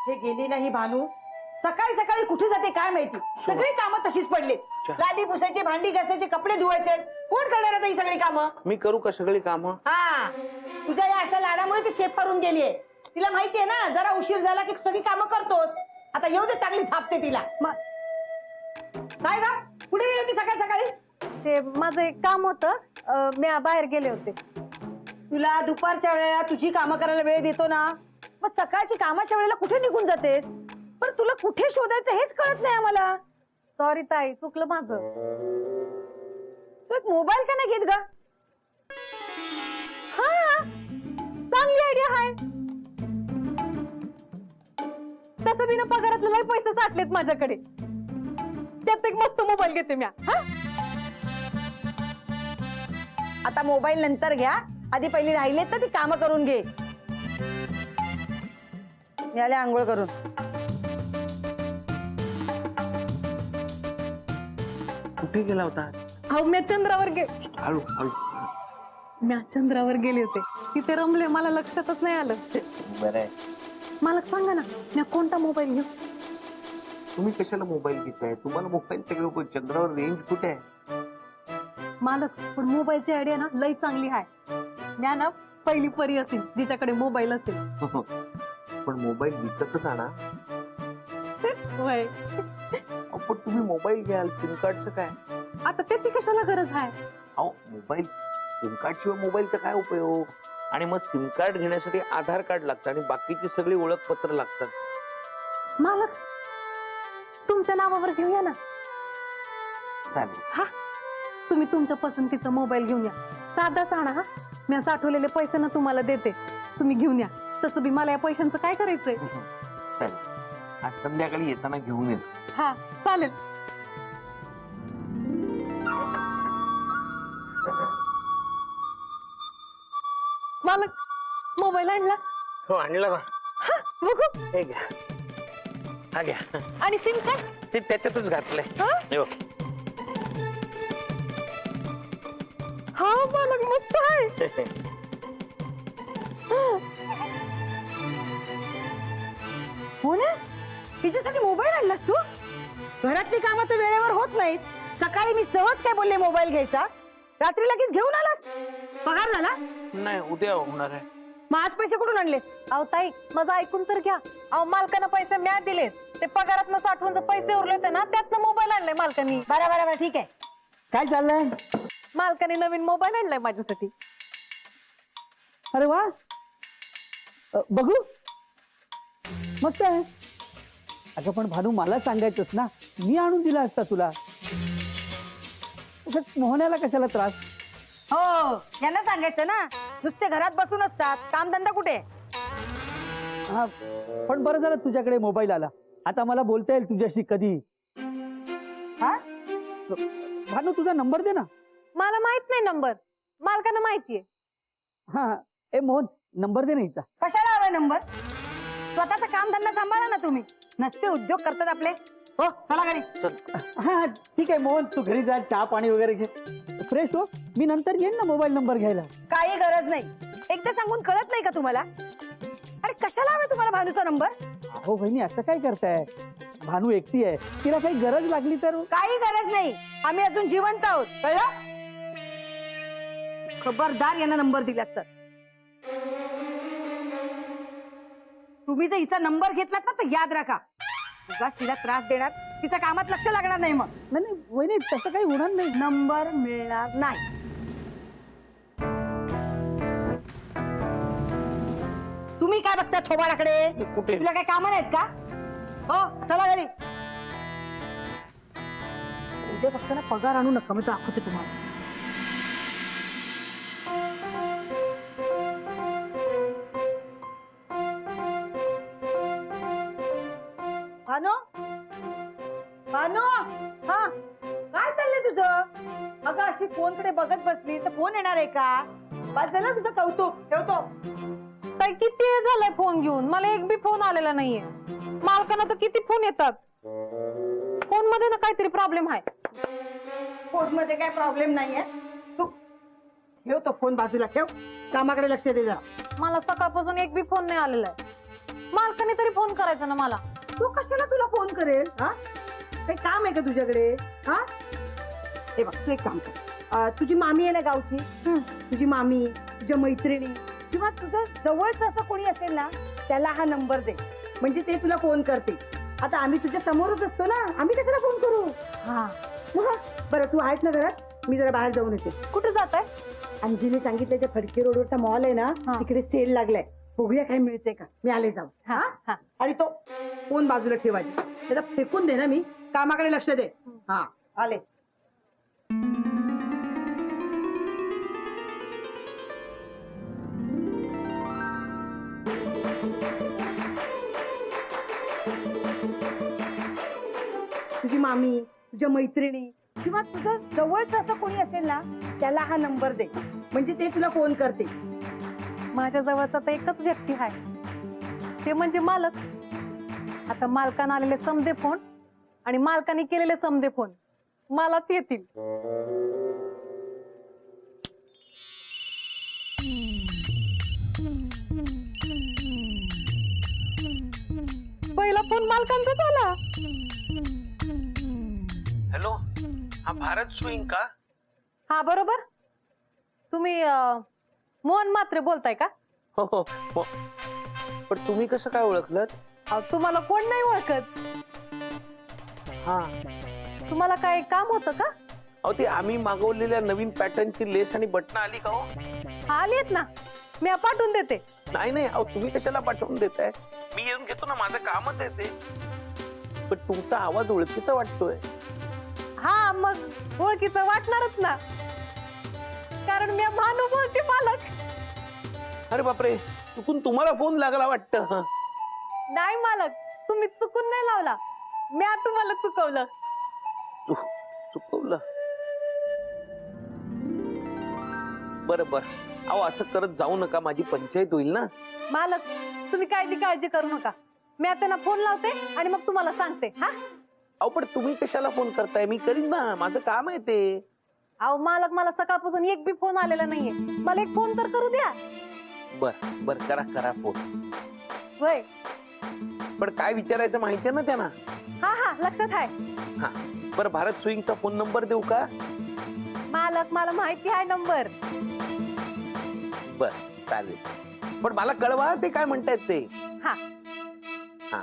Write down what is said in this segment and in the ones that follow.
हे गेली नाही भानू, सकाळी सकाळी कुठे जाते काय माहिती. सगळी कामं तशीच पडली. लादी पुसायची, भांडी घासायची, कपडे धुवायचे. कोण करणार आता ही सगळी कामं? मी करू का सगळी कामं? हा, तुझ्या या अशा लाडामुळे ती शेप करून गेलीये. तिला माहितीये ना, जरा उशीर झाला की सगळी कामं करतोस. आता येऊ दे, चांगली थापते तिला. काय गा, कुठे गेली होती सकाळी सकाळी? ते माझं एक काम होतं, मी बाहेर गेले होते. तुला दुपारच्या वेळेला तुझी कामं करायला वेळ देतो ना, मग सकाळची कामाच्या वेळेला कुठे निघून जातेस? पण तुला कुठे शोधायचं हेच कळत नाही आम्हाला. सॉरी ताई, चुकलं माझं. तू एक मोबाईल का नाही घेत गा? हा, चांगली आयडिया आहे. तसं बिना पगारातले लय पैसे साठलेत माझ्याकडे. त्यात एक मस्त मोबाईल घेते मी. आता मोबाईल नंतर घ्या, आधी पहिली राहिलेत ना ती कामं करून घे. मी आले आंघोळ करून. कुठे गेला होता? अहो मी चंद्रावर हळू हळू. मी चंद्रावर गेले होते. तिथे रमले, मला लक्षातच नाही आलं. बरं आहे. मला सांगा ना, मी कोणता मोबाईल घेऊ? तुम्ही कशाला मोबाईल घेताय? तुम्हाला मोबाईल सगळं चंद्रावर रेंज कुठे आहे? मालक, पण मोबाईलची आयडिया ना लई चांगली आहे. मी ना पहिली परी असेल जिच्याकडे मोबाईल असेल. पण मोबाईल विकतच आणा. होय. पण तुम्ही मोबाईल घ्याल, सिम कार्डचं काय? आता त्याची कशाला गरज आहे? अहो मोबाईल, सिम कार्ड शिवाय मोबाईलचा काय उपयोग? आणि मग सिम कार्ड घेण्यासाठी आधार कार्ड लागतं आणि बाकीची सगळी ओळखपत्र लागतात. मालक, तुमच्या नावावर घेऊया ना. चालेल. हा, तुम्ही तुमच्या पसंतीचा मोबाईल घेऊन या. साधाच आणा. हा, मी साठवलेले पैसे ना तुम्हाला देते, तुम्ही घेऊन या. तसं बी मला या पैशांचं काय करायचंय? चालेल, आज संध्याकाळी येताना घेऊन येईल. हा चालेल. मालक, मोबाईल आणला? हो आणला ना. हा, बघू. हे घ्या, हा घ्या. आणि सिम कार्ड ते त्याच्यातच घातलंय. हे बघ. हा मालक, मस्त आहे. हो ना, तिच्यासाठी मोबाईल आणलास तू? घरातली कामं तर वेळेवर होत नाहीत. सकाळी मी सहज काय बोलले मोबाईल घ्यायचा, रात्री लगेच घेऊन आलास. पगार झाला? नाही, उद्या होणार आहे. मग आज पैसे कुठून आणलेस? अहो ताई, माझं ऐकून तर घ्या. अहो मालकानं पैसे म्या दिलेत. ते पगारातनं साठवून पैसे उरले होते ना, त्यातनं मोबाईल आणलाय मालकानी. बरं बरं बरं, ठीक आहे. काय चाललंय? मालकाने नवीन मोबाईल आणलाय माझ्यासाठी. अरे वा, बघू. मस्त आहे. अगं पण भानू, मला सांगायचंच ना, मी आणून दिला असता तुला. मोहण्याला कशाला त्रास? हो, यांना सांगायचं ना, नुसते घरात बसून असतात, कामधंदा कुठे? हा, पण बरं झालं तुझ्याकडे मोबाईल आला. आता मला बोलता येईल तुझ्याशी कधी. हा, भानू तुझा नंबर दे ना. मला माहित नाही नंबर, मालकांना माहितीये. हा, ए मोहन, नंबर दे ना हिचा. कशाला हवाय नंबर? स्वतःचा कामधंदा सांभाळा ना तुम्ही. नसते उद्योग करतात आपले. हो, चला घरी. हा ठीक आहे मोहन, तू घरी जा, चहा पाणी वगैरे घे, फ्रेश हो. मी नंतर येईन ना मोबाईल नंबर घ्यायला. काही गरज नाही. एकदा सांगून कळत नाही का तुम्हाला? अरे कशाला हवा तुम्हाला भानूचा नंबर? हो बहिणी, असं काय करताय? भानू एकटी आहे, तिला काही गरज लागली तर. काही गरज नाही, आम्ही अजून जिवंत आहोत, कळलं? खबरदार यांना नंबर दिलास तर. तुम्ही जर हिचा नंबर घेतलात ना, तर याद राखा, उगाच तिला त्रास देणार, तिच्या कामात लक्ष लागणार नाही. मग नाही वहिनी, तसं काही होणार नाही. नंबर मिळणार नाही. तुम्ही काय बघताय थोबाडाकडे? कुठे? तुला काही कामं नाहीत का? हो, चला घरी. उद्या फक्त ना पगार आणू नका, मी दाखवते तुम्हाला. भानू, भानू, हा काय चाललंय तुझं? अगं अशी फोनकडे बघत बसली तर फोन येणार आहे का? बस झालं तुझं कौतुक, ठेवतो. ताई, किती वेळ झालाय फोन घेऊन, मला एक बी फोन आलेला नाहीये. मालकांना तर किती फोन येतात. फोन मध्ये ना काहीतरी प्रॉब्लेम आहे. फोन मध्ये काय प्रॉब्लेम नाहीये. तू ठेव तो फोन बाजूला ठेव, कामाकडे लक्ष दे जरा. मला सकाळपासून एक बी फोन नाही आलेला आहे. मालकाने तरी फोन करायचा ना मला. तो कशाला तुला फोन करेल? हा, काही काम आहे का तुझ्याकडे? हा, हे बघ तू एक काम कर, तुझी मामी आहे ना गावची, तुझी मामी, तुझ्या मैत्रिणी किंवा तुझं जवळचं असं कोणी असेल ना, त्याला हा नंबर दे, म्हणजे ते तुला फोन करते. आता आम्ही तुझ्या समोरच असतो ना, आम्ही कशाला फोन करू? हा, बरं तू आहेस ना घरात? मी जरा बाहेर जाऊन येते. कुठे जात आहे? अंजीने सांगितलं ते फडके रोडवरचा मॉल आहे ना, तिकडे सेल लागलाय, बघूया काय मिळते का. मी आले जाऊ. हा, आणि तो फोन बाजूला ठेवायची, त्याला फेकून दे ना, मी कामाकडे लक्ष दे. हा, आले. तुझी मामी, तुझ्या मैत्रिणी किंवा तुझं जवळचं असं कोणी असेल ना, त्याला हा नंबर दे, म्हणजे ते तुला फोन करते. माझ्या जवळचा तर एकच व्यक्ती आहे, ते म्हणजे मालक. आता मालकाने आलेले समदे फोन आणि मालकाने केलेले समदे फोन मलाच येतील. पहिला फोन मालकांचाच आला. हॅलो, हा भारत स्विंग का? हा बरोबर. तुम्ही मोहन म्हात्रे बोलताय का? हो हो हो. पण तुम्ही कसं काय ओळखलं? तुम्हाला कोण नाही ओळखत. हा, तुम्हाला काय काम होतं का? अहो ती आम्ही मागवलेल्या नवीन पॅटर्नची लेस आणि बटन आली का हो? आलीत ना, मी पाठवून देते. नाही नाही, अहो तुम्ही कशाला पाठवून देताय? मी येऊन घेतो ना, माझं कामच आहे ते. पण तुमचा आवाज ओळखीचा वाटतोय. हा, मग ओळखीचं वाटणारच ना, कारण मी भानू बोलते मालक. अरे बापरे, चुकून तुम्हाला फोन लागला वाटतं. नाही मालक, तुम्ही चुकून नाही लावला, मी तुम्हाला चुकवलं. चुकवलं? बरं बरं, अहो असं करत जाऊ नका, माझी पंचायत होईल ना. मालक, तुम्ही काळजी करू नका, मी आता फोन लावते आणि मग तुम्हाला सांगते. हा, अहो पण तुम्ही कशाला फोन करताय? मी करीन ना, माझं काम आहे ते. अहो मालक, मला सकाळपासून एक बी फोन आलेला नाहीये, मला एक फोन तर करू द्या. बर बर, करा करा फोन. होय, पण काय विचारायचं माहितीये ना त्यांना? हा हा, लक्षात आहे. हा, बरं भारत स्विंगचा फोन नंबर देऊ का? मालक, मला माहिती आहे नंबर. बर चालेल, पण मला कळवा ते काय म्हणतायत ते. हा हा,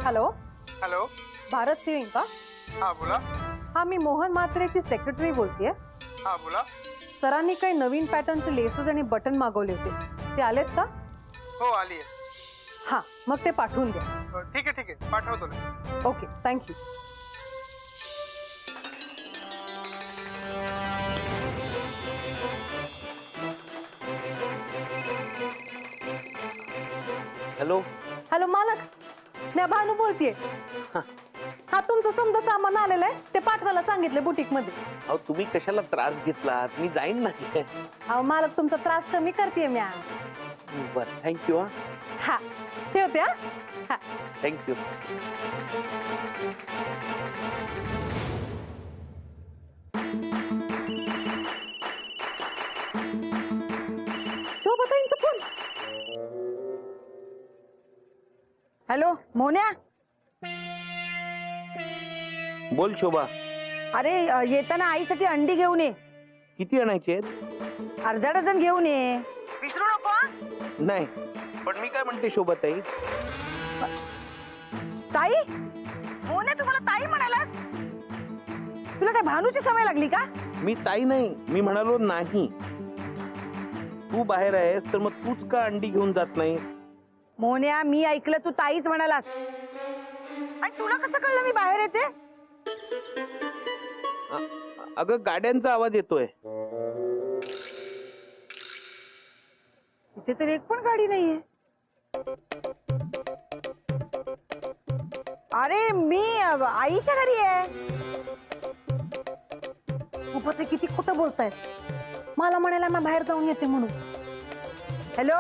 हॅलो हॅलो, भारत सिंग का? हा बोला. हा, मी मोहन म्हात्रेची सेक्रेटरी बोलतेय. हा बोला. सरांनी काही नवीन पॅटर्नचे लेसेस आणि बटन मागवले होते, ते आलेत का? हो आली आहे. हा, मग ते पाठवून द्या. ठीक आहे ठीक आहे, पाठवतो ना. Okay, thank you. हॅलो. हॅलो मालक, मी भानू बोलतेय. हा, तुमचं समजा सामान आलेलं आहे, ते पाठवायला सांगितलं बुटीक मध्ये. अहो तुम्ही कशाला त्रास घेतलात? मी जाईन ना. अहो मालक, तुमचा त्रास कमी करते मी. बर, थँक्यू. हा, ठेवते. हा, थँक्यू. शोभाताईंचा फोन. हॅलो मोन्या, बोल शोभा. अरे येताना आईसाठी अंडी घेऊन ये, किती आणायचे आहेत? अर्धा डझन घेऊन ये, विसरू नको. नाही, पण मी काय म्हणते शोभाताई, ताई. मोन्या, तुम्हाला ताई म्हणालास? तुला काय भानूची सवय लागली का? मी ताई नाही, मी म्हणालो नाही. तू बाहेर आहेस तर मग तूच का अंडी घेऊन जात नाही? मोन्या, मी ऐकलं तू ताईच म्हणालास. आणि तुला कसं कळलं मी बाहेर येते? अगं गाड्यांचा आवाज येतोय. इथे तर एक पण गाडी नाहीये. अरे मी आईच्या घरी आहे. ते किती खोटं बोलतायत. मला म्हणायला मी बाहेर जाऊन येते म्हणून. हॅलो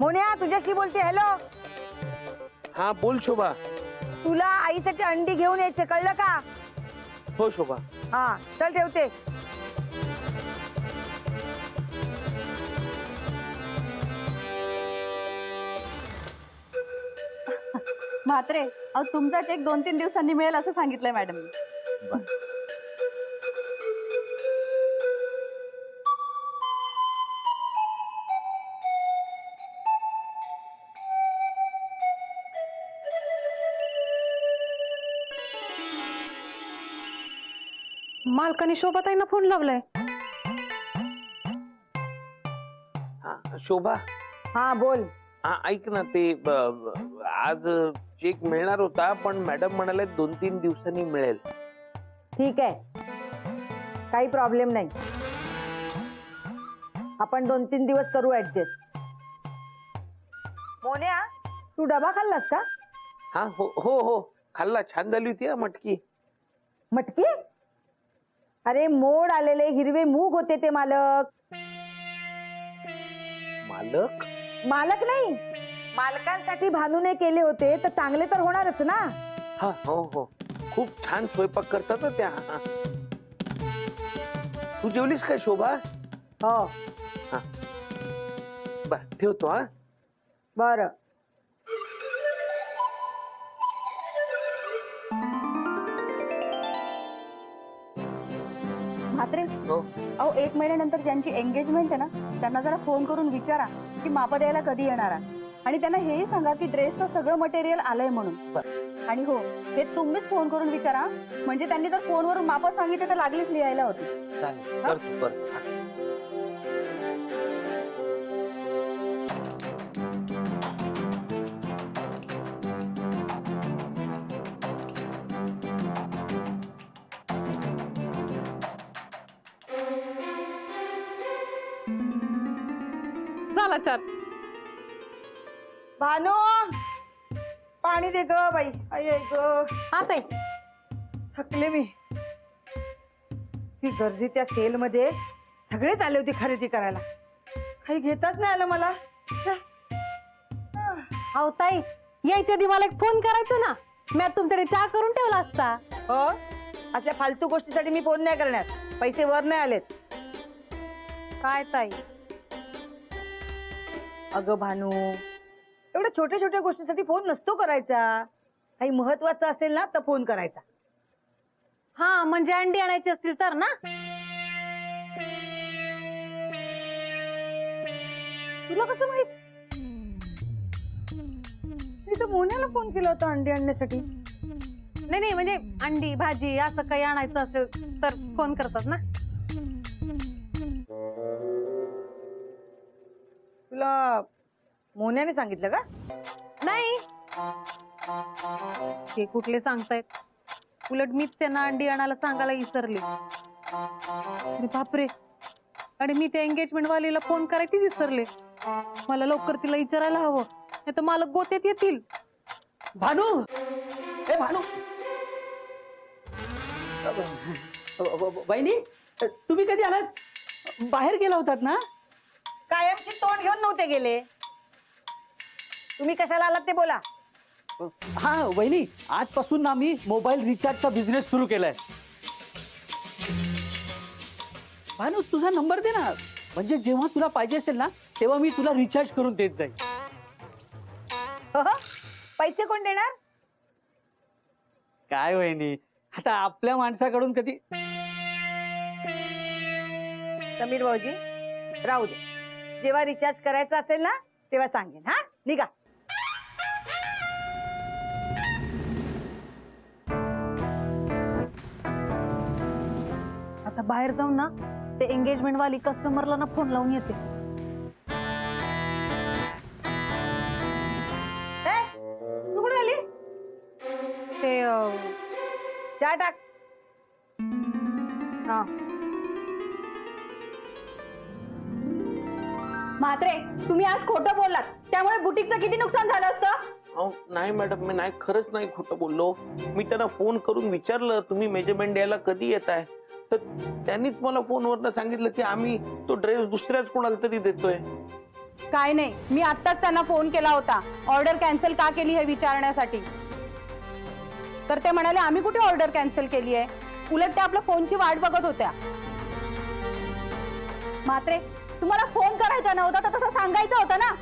मोन्या, तुझ्याशी बोलते. हॅलो. हा बोल शोभा. तुला आईसाठी अंडी घेऊन यायचे, कळलं का? हो शोभा. हा चल ठेवते. म्हात्रे, अहो तुमचा चेक 2-3 दिवसांनी मिळेल असं सांगितलंय मॅडमनी. मालकाने शोभाताईंना फोन लावलाय. हा, शोभा. हा बोल. हा ऐक ना, ते आज चेक मिळणार होता पण मॅडम म्हणाले 2-3 दिवसांनी मिळेल. ठीक आहे, काही प्रॉब्लेम नाही. आपण 2-3 दिवस करू ऍडजस्ट. मोन्या, तू डबा खाल्लास का? हा हो हो हो खाल्ला. छान झाली होती हा मटकी. मटकी? अरे मोड आलेले हिरवे मूग होते ते मालक. मालक? मालक नाही, मालकांसाठी भानूने केले होते तर चांगले तर होणारच ना. हा हो हो खूप छान स्वयंपाक करतात त्या. तू जेवलीस काय शोभा? हो. बर ठेवतो. हा बर. म्हात्रे, हो. अहो 1 महिन्यानंतर ज्यांची एंगेजमेंट आहे ना, त्यांना जरा फोन करून विचारा की माप द्यायला कधी येणार आहे. आणि त्यांना हेही सांगा की ड्रेसचं सगळं मटेरियल आलंय म्हणून. आणि हो, हे तुम्हीच फोन करून विचारा, म्हणजे त्यांनी जर फोनवरून माप सांगितले तर लागलीच लिहायला होती. चालेल करतो करतो. झाला चार. भानू, पाणी दे ग बाई. अये ग, हा ताई. थकले मी. ती गर्दी त्या सेल मध्ये सगळेच आले होते खरेदी करायला. काही घेताच नाही आलं मला. अहो ताई, यायच्या आधी मला एक फोन करायचा ना, मी आता तुमच्याकडे चहा करून ठेवला असता. हो, असल्या फालतू गोष्टीसाठी मी फोन नाही करणार. पैसे वर नाही आलेत. काय ताई? अगं भानू, एवढ्या छोट्या छोट्या गोष्टीसाठी फोन नसतो करायचा. काही महत्वाचं असेल ना तर फोन करायचा. हा म्हणजे अंडी आणायची असतील तर ना. तुला कसं माहित? मी तर मोन्याला फोन केला होता अंडी आणण्यासाठी. नाही नाही, म्हणजे अंडी भाजी असं काही आणायचं असेल तर फोन करतात ना. तुला मोन्याने सांगितलं का? नाही, ते कुठले सांगतायत. उलट मीच त्यांना अंडी आणायला सांगायला विसरले. अरे बापरे, आणि मी त्या एंगेजमेंट वालीला फोन करायचीच विसरले. मला लवकर तिला विचारायला हवं, नाही तर मला गोत्यात येतील. भानू, ए भानू. वहिनी, तुम्ही कधी आलात? बाहेर गेला होतात ना? कायमची तोंड घेऊन नव्हते गेले. तुम्ही कशाला आलात ते बोला. हा वहिनी, आजपासून ना मी मोबाईल रिचार्जचा बिझनेस सुरू केलाय. भानू, तुझा नंबर दे ना, म्हणजे जेव्हा तुला पाहिजे असेल ना तेव्हा मी तुला रिचार्ज करून देत जाईल. पैसे कोण देणार? काय वहिनी, आता आपल्या माणसाकडून कधी. समीर भाऊजी, राहू दे. जेव्हा रिचार्ज करायचा असेल ना तेव्हा सांगेन. हा, निघा. आता बाहेर जाऊन ना ते एंगेजमेंट वाली कस्टमरला ना फोन लावून येते. तू कुठे आली? ते चहा टाक. हा. म्हात्रे, तुम्ही आज खोटं बोललात, त्यामुळे बुटीकचं किती नुकसान झालं असतं. अहो नाही मॅडम, मी नाही, खरंच नाही खोटं बोललो. मी त्यांना फोन करून विचारलं तुम्ही मेजरमेंट द्यायला कधी येत आहे, तर त्यांनीच मला फोनवरनं सांगितलं की आम्ही तो ड्रेस दुसऱ्याच कोणाला तरी देतोय. काय नाही, मी आत्ताच त्यांना फोन केला होता ऑर्डर कॅन्सल का केली हे विचारण्यासाठी. तर ते म्हणाले आम्ही कुठे ऑर्डर कॅन्सल केली आहे, उलट त्या आपल्या फोनची वाट बघत होत्या. मात्रे, तुम्हाला फोन करायचा नव्हता तर तसं सांगायचं होतं ना.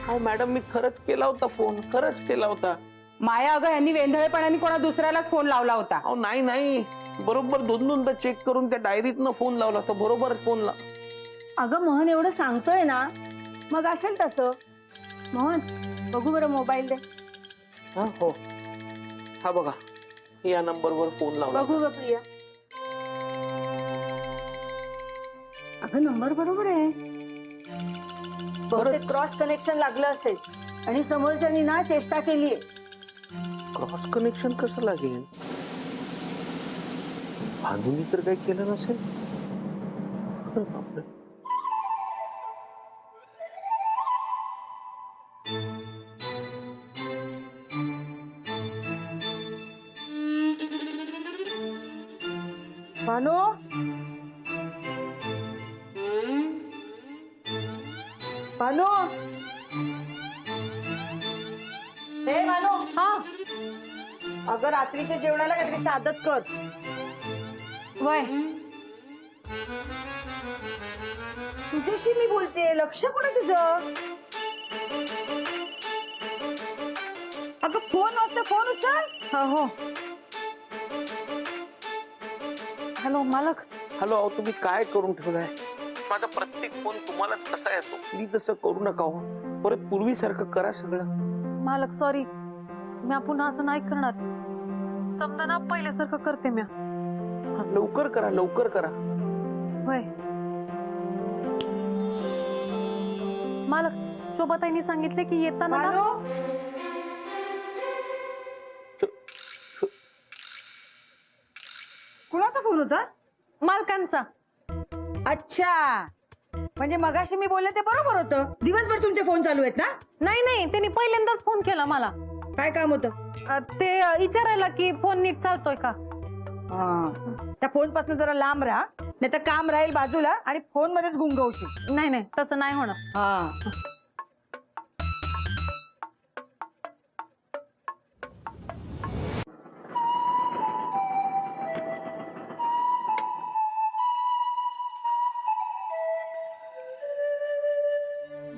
हो मॅडम, मी खरंच केला होता फोन, खरंच केला होता. माया अगं यांनी वेंधळेपणाने कोणा दुसऱ्यालाच फोन लावला होता. अहो नाही, बरोबर दोनदा चेक करून त्या डायरीतनं फोन लावला होता, बरोबर फोन ला. अगं मोहन एवढं सांगतोय ना, मग असेल तसं. मोहन बघू बरं मोबाईल दे. हा हो, हा बघा, या नंबरवर फोन लावला. बघू ग प्रिया. अगं नंबर बरोबर आहे. बहुतेक क्रॉस कनेक्शन लागलं असेल आणि समोरच्यानी ना चेष्टा केलीये. क्रॉस कनेक्शन कसं लागेल? भांडुनी तर काही केलं नसेल. बापरे. भानू, भानू, हे भानू. हा अगं रात्रीच्या जेवणाला काहीतरी साधच कर. वय तुझ्याशी मी बोलते, लक्ष कुठे तुझं? अगं फोन वाजता, फोन उचल. हो. हॅलो मालक. हॅलो, अहो तुम्ही काय करून ठेवलाय? माझा प्रत्येक फोन तुम्हालाच कसा येतो? प्लीज असं करू नका हो. परत पूर्वीसारखं करा सगळं. मालक सॉरी, मी पुन्हा असं नाही करणार. समजा ना पहिल्यासारखं करते मी. हा, लवकर करा, लवकर करा. वय मालक, शोभाताईंनी सांगितले की येताना ना. भानू, कुणाचा फोन होता? मालकांचा. अच्छा, म्हणजे मगाशी मी बोलले ते बरोबर होतं. दिवसभर तुमचे फोन चालू आहेत ना? नाही, त्यांनी पहिल्यांदाच फोन केला मला. काय काम होतं? ते विचारायला की फोन नीट चालतोय का. त्या फोन पासून जरा लांब राहा, नाही तर काम राहील बाजूला आणि फोन मध्येच गुंगवशील. नाही तसं नाही होणार. हा.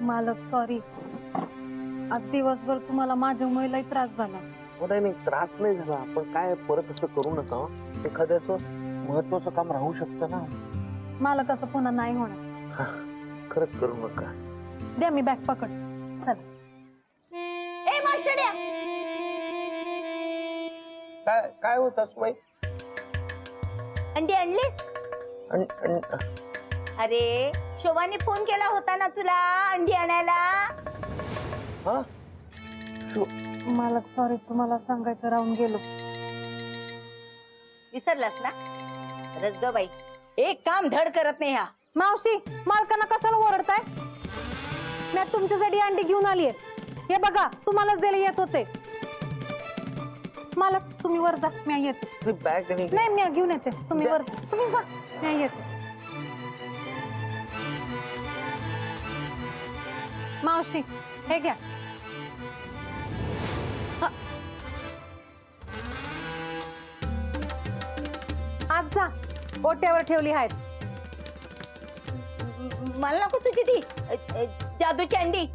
मालक सॉरी, आज दिवसभर तुम्हाला माझ्यामुळे लई त्रास झाला. नाही, त्रास नाही झाला. आपण काय परत असं करू नका हो. एखाद्याचं महत्वाचं काम राहू शकतं ना. मालक असं पुन्हा नाही होणार. खरंच करू नका. द्या मी बॅग पकड. चल. ए मास्टरड्या, काय हो सासूबाई? अंडी आणली? अरे शोभाने फोन केला होता ना तुला अंडी आणायला. हा, मालक सॉरी, तुम्हाला सांगायचं राहून गेलो. विसरलास ना? रस ग बाई, एक काम धड करत नाही हा. मावशी, मालकांना कशाला ओरडताय? मी तुमच्यासाठी अंडी घेऊन आलीये. हे बघा, तुम्हालाच द्यायला येत होते. मालक तुम्ही वर जा, मी येते. बॅग नाही, मी घेऊन येते. तुम्ही वर तुम्ही जा, मी येते. मावशी हे घ्या. आज जा, ओट्यावर ठेवली आहेत. मला नको तुझी ती जादूची अंडी.